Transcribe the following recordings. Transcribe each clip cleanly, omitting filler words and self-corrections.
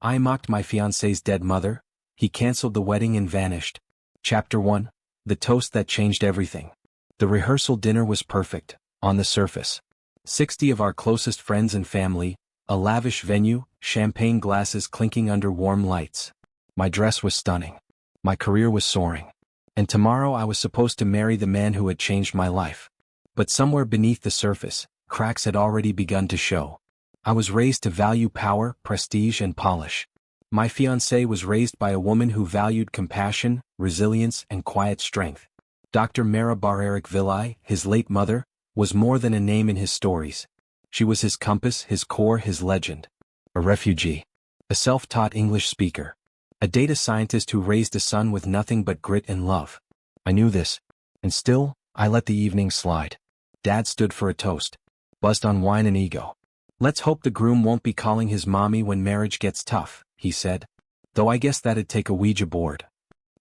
I mocked my fiancé's dead mother. He canceled the wedding and vanished. Chapter 1. The toast that changed everything. The rehearsal dinner was perfect, on the surface. 60 of our closest friends and family, a lavish venue, champagne glasses clinking under warm lights. My dress was stunning. My career was soaring. And tomorrow I was supposed to marry the man who had changed my life. But somewhere beneath the surface, cracks had already begun to show. I was raised to value power, prestige, and polish. My fiancée was raised by a woman who valued compassion, resilience, and quiet strength. Dr. Mara Baric Vilai, his late mother, was more than a name in his stories. She was his compass, his core, his legend. A refugee. A self-taught English speaker. A data scientist who raised a son with nothing but grit and love. I knew this. And still, I let the evening slide. Dad stood for a toast. Buzzed on wine and ego. "Let's hope the groom won't be calling his mommy when marriage gets tough," he said. Though I guess that'd take a Ouija board.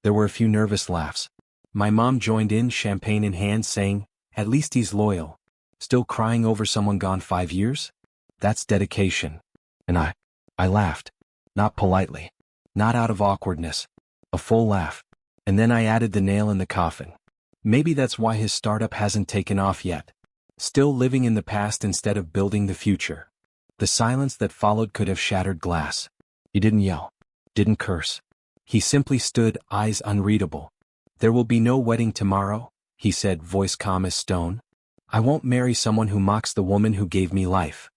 There were a few nervous laughs. My mom joined in, champagne in hand, saying, "At least he's loyal." Still crying over someone gone 5 years? That's dedication. And I laughed. Not politely. Not out of awkwardness. A full laugh. And then I added the nail in the coffin. Maybe that's why his startup hasn't taken off yet. Still living in the past instead of building the future. The silence that followed could have shattered glass. He didn't yell. Didn't curse. He simply stood, eyes unreadable. "There will be no wedding tomorrow," he said, voice calm as stone. "I won't marry someone who mocks the woman who gave me life."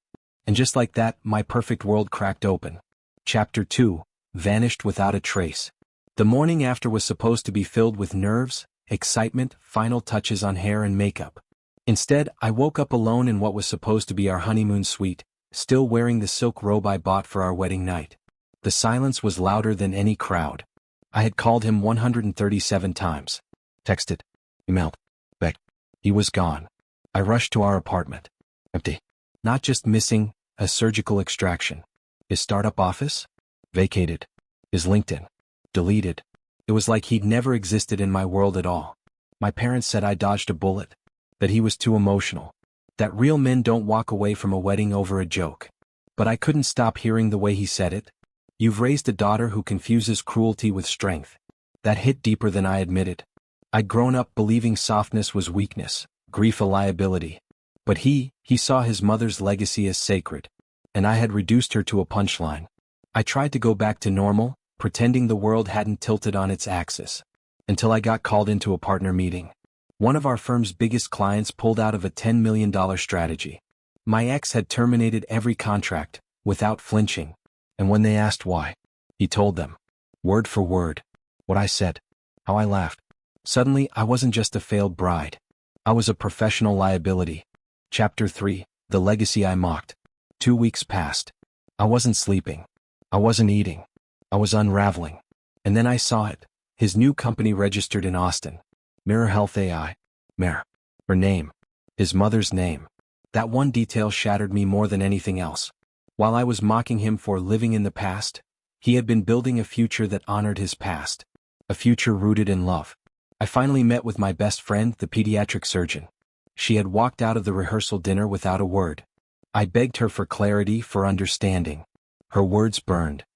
And just like that, my perfect world cracked open. Chapter 2. Vanished without a trace. The morning after was supposed to be filled with nerves, excitement, final touches on hair and makeup. Instead, I woke up alone in what was supposed to be our honeymoon suite, still wearing the silk robe I bought for our wedding night. The silence was louder than any crowd. I had called him 137 times. Texted. Emailed. Begged. He was gone. I rushed to our apartment. Empty. Not just missing, a surgical extraction. His startup office? Vacated. His LinkedIn? Deleted. It was like he'd never existed in my world at all. My parents said I dodged a bullet. That he was too emotional. That real men don't walk away from a wedding over a joke. But I couldn't stop hearing the way he said it. "You've raised a daughter who confuses cruelty with strength." That hit deeper than I admitted. I'd grown up believing softness was weakness, grief a liability. But he saw his mother's legacy as sacred. And I had reduced her to a punchline. I tried to go back to normal, pretending the world hadn't tilted on its axis. Until I got called into a partner meeting. One of our firm's biggest clients pulled out of a $10 million strategy. My ex had terminated every contract, without flinching. And when they asked why, he told them. Word for word. What I said. How I laughed. Suddenly, I wasn't just a failed bride. I was a professional liability. Chapter 3. The legacy I mocked. 2 weeks passed. I wasn't sleeping. I wasn't eating. I was unraveling. And then I saw it. His new company registered in Austin. Mirror Health AI. Mare. Her name. His mother's name. That one detail shattered me more than anything else. While I was mocking him for living in the past, he had been building a future that honored his past. A future rooted in love. I finally met with my best friend, the pediatric surgeon. She had walked out of the rehearsal dinner without a word. I begged her for clarity, for understanding. Her words burned.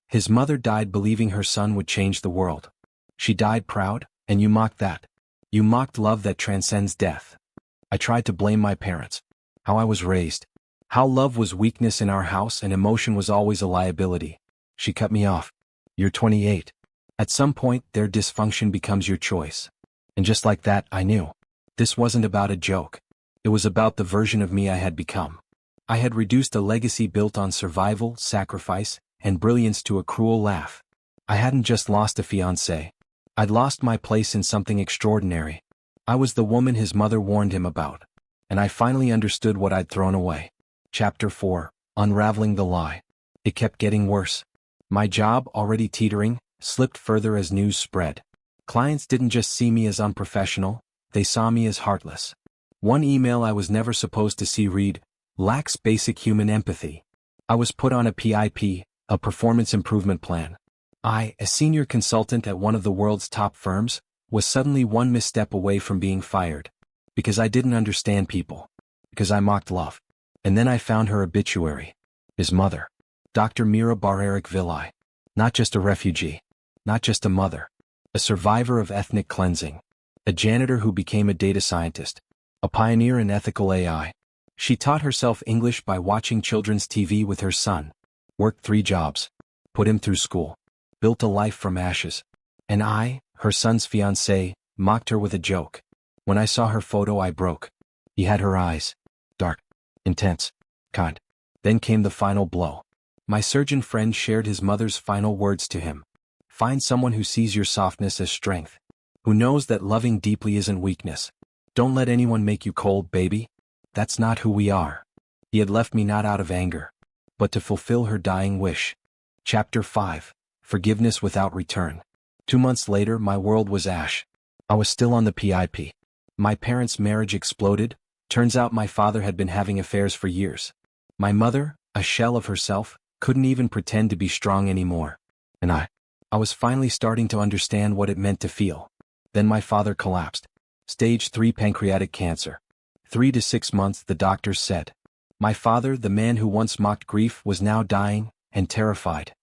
His mother died believing her son would change the world. She died proud, and you mocked that. You mocked love that transcends death. I tried to blame my parents. How I was raised. How love was weakness in our house and emotion was always a liability. She cut me off. You're 28. At some point, their dysfunction becomes your choice. And just like that, I knew. This wasn't about a joke. It was about the version of me I had become. I had reduced a legacy built on survival, sacrifice, and brilliance to a cruel laugh. I hadn't just lost a fiancé. I'd lost my place in something extraordinary. I was the woman his mother warned him about. And I finally understood what I'd thrown away. Chapter 4. Unraveling the lie. It kept getting worse. My job, already teetering, slipped further as news spread. Clients didn't just see me as unprofessional, they saw me as heartless. One email I was never supposed to see read, "Lacks basic human empathy." I was put on a PIP, a performance improvement plan. I, a senior consultant at one of the world's top firms, was suddenly one misstep away from being fired. Because I didn't understand people. Because I mocked love. And then I found her obituary. His mother. Dr. Mira Barbaric Villi. Not just a refugee. Not just a mother. A survivor of ethnic cleansing. A janitor who became a data scientist. A pioneer in ethical AI. She taught herself English by watching children's TV with her son. Worked 3 jobs. Put him through school. Built a life from ashes. And I, her son's fiancé, mocked her with a joke. When I saw her photo I broke. He had her eyes. Dark. Intense. Kind. Then came the final blow. My surgeon friend shared his mother's final words to him. Find someone who sees your softness as strength. Who knows that loving deeply isn't weakness. Don't let anyone make you cold, baby. That's not who we are. He had left me not out of anger, but to fulfill her dying wish. Chapter 5. Forgiveness without return. 2 months later my world was ash. I was still on the PIP. My parents' marriage exploded. Turns out my father had been having affairs for years. My mother, a shell of herself, couldn't even pretend to be strong anymore. And I was finally starting to understand what it meant to feel. Then my father collapsed. Stage 3 pancreatic cancer. 3 to 6 months, the doctors said. My father, the man who once mocked grief, was now dying, and terrified.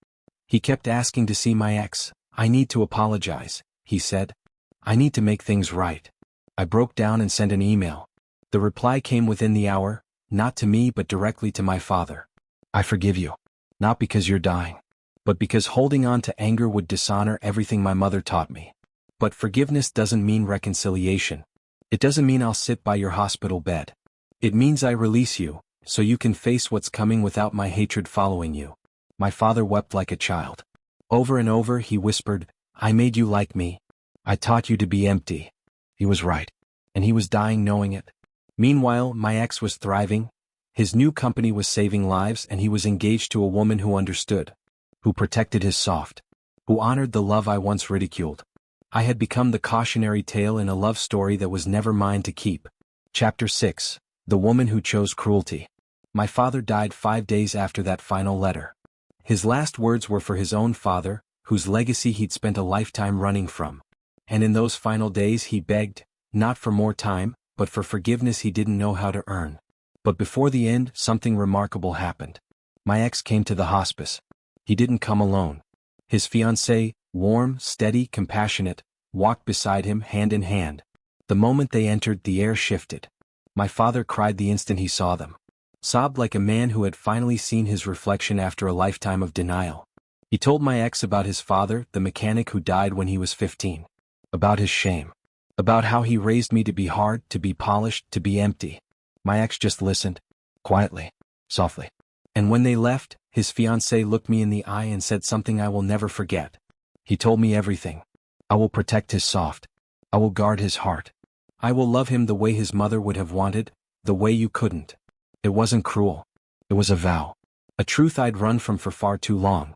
He kept asking to see my ex. I need to apologize, he said. I need to make things right. I broke down and sent an email. The reply came within the hour, not to me but directly to my father. I forgive you. Not because you're dying, but because holding on to anger would dishonor everything my mother taught me. But forgiveness doesn't mean reconciliation. It doesn't mean I'll sit by your hospital bed. It means I release you, so you can face what's coming without my hatred following you. My father wept like a child. Over and over he whispered, I made you like me. I taught you to be empty. He was right. And he was dying knowing it. Meanwhile, my ex was thriving. His new company was saving lives and he was engaged to a woman who understood. Who protected his soft. Who honored the love I once ridiculed. I had become the cautionary tale in a love story that was never mine to keep. Chapter 6. The Woman Who Chose Cruelty. My father died 5 days after that final letter. His last words were for his own father, whose legacy he'd spent a lifetime running from. And in those final days he begged, not for more time, but for forgiveness he didn't know how to earn. But before the end, something remarkable happened. My ex came to the hospice. He didn't come alone. His fiancée, warm, steady, compassionate, walked beside him hand in hand. The moment they entered, the air shifted. My father cried the instant he saw them. Sobbed like a man who had finally seen his reflection after a lifetime of denial. He told my ex about his father, the mechanic who died when he was 15. About his shame. About how he raised me to be hard, to be polished, to be empty. My ex just listened. Quietly. Softly. And when they left, his fiancée looked me in the eye and said something I will never forget. He told me everything. I will protect his soft. I will guard his heart. I will love him the way his mother would have wanted, the way you couldn't. It wasn't cruel. It was a vow. A truth I'd run from for far too long.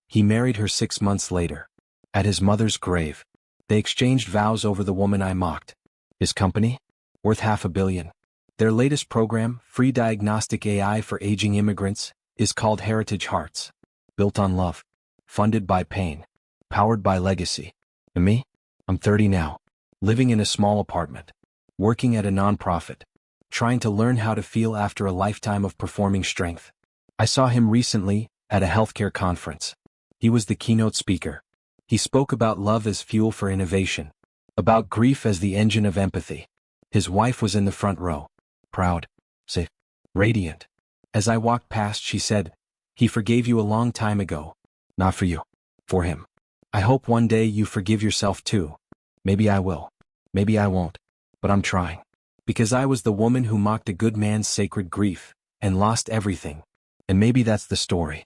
He married her 6 months later. At his mother's grave. They exchanged vows over the woman I mocked. His company? Worth $500 million. Their latest program, free diagnostic AI for aging immigrants, is called Heritage Hearts. Built on love. Funded by pain. Powered by legacy. And me? I'm 30 now. Living in a small apartment. Working at a nonprofit. Trying to learn how to feel after a lifetime of performing strength. I saw him recently, at a healthcare conference. He was the keynote speaker. He spoke about love as fuel for innovation. About grief as the engine of empathy. His wife was in the front row. Proud. Safe. Radiant. As I walked past, she said, "He forgave you a long time ago. Not for you. For him. I hope one day you forgive yourself too. Maybe I will. Maybe I won't. But I'm trying. Because I was the woman who mocked a good man's sacred grief, and lost everything. And maybe that's the story.